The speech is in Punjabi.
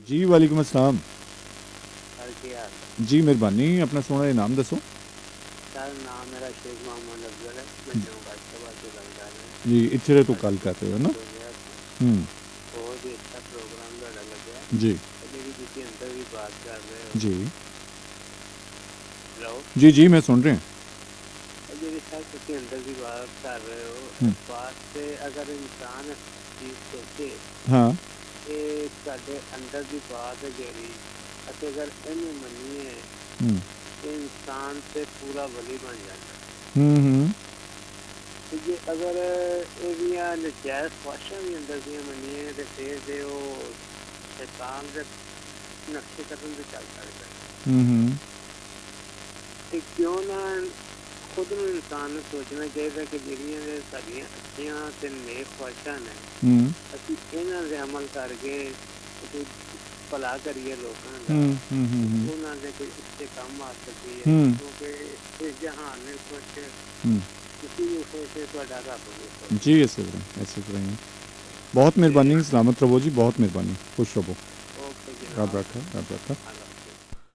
जी वालेकुम अस्सलाम। सर की हाल है? जी मेहरबानी, अपना सोहना जिहा नाम दसो। सर नाम मेरा शेख मोहम्मद अफजल है। मैं जम्मू गाजियाबाद से गल कर रहा जी इत्थे तो साढ़े गल कर रहे हो प्रोग्राम ना। तो गया था। बहुत ही अच्छा प्रोग्राम ਤੁਹਾਡਾ ਲੱਗਿਆ जी ਜਿਹੜੀ ਤੁਸੀਂ ਅੰਦਰ ਵੀ ਬਾਤ ਕਰ ਰਹੇ ਹੋ। जी ਹੈਲੋ, जी जी मैं सुन रहे हैं। ਇਹ ਜਿਹੜੀ ਸਰ ਤੁਸੀਂ ਅੰਦਰ ਦੀ ਬਾਤ ਕਰ ਰਹੇ ਹੋ, ਇਸ ਬਾਤ ਤੇ ਅਗਰ ਇਨਸਾਨ ਇਸ ਚੀਜ਼ ਸੋਚੇ हाँ। ਕਿ ਸਾਡੇ ਅੰਦਰ ਦੀ ਬਾਤ ਹੈ ਜਿਹੜੀ, ਅਤੇ ਅਗਰ ਇਹਨੂੰ ਮੰਨੀਏ हम्म ਤੇ ਇਨਸਾਨ ਤੇ ਪੂਰਾ ਵਲੀ ਬਣ ਜਾਂਦਾ। हम्म ਤੇ ਜੇ ਅਗਰ ਇਹਦੀਆਂ ਨਜਾਇਜ਼ ਖੁਆਇਸ਼ਾਂ ਵੀ ਅੰਦਰ ਦੀਆਂ ਮੰਨੀਏ ਤੇ ਫਿਰ ਜੇ ਉਹ ਸ਼ੈਤਾਨ ਦੇ ਨਕਸ਼ੇ ਕਦਮ ਤੇ ਚੱਲ ਸਕਦਾ। हम्म ਤੇ ਕਿਉਂ ਨਾ ਖੁਦ ਨੂੰ ਇਨਸਾਨ ਨੂੰ ਸੋਚਣਾ ਚਾਹੀਦਾ ਕਿ ਜਿਹੜੀਆਂ ਇਹ ਸਾਡੀਆਂ ਅੱਛੀਆਂ ਤੇ ਨੇਕ ਖੁਆਇਸ਼ਾਂ ਨੇ, हम्म ਅਸੀਂ ਇਹਨਾਂ ਦੇ ਅਮਲ ਕਰਕੇ ਕੋਈ ਭਲਾ ਕਰੀਏ ਲੋਕਾਂ ਦਾ, हम्म ਉਹਨਾਂ ਦੇ ਕੋਈ ਅੱਛੇ ਕੰਮ ਆ ਸਕੀਏ। हम्म ਕਿਉਂਕਿ ਇਸ ਜਹਾਨ ਨੇ ਕੁਛ हम्म ਤੁਸੀਂ ਵੀ ਖੁਸ਼, ਤੁਹਾਡਾ ਰੱਬ ਵੀ ਖੁਸ਼। जी ऐसे तरह ही बहुत ਤੇ मेहरबानी, सलामत रहो जी, बहुत मेहरबानी, खुश रहो। ਓਕੇ रब ਜਨਾਬ। रखा, रब रखा।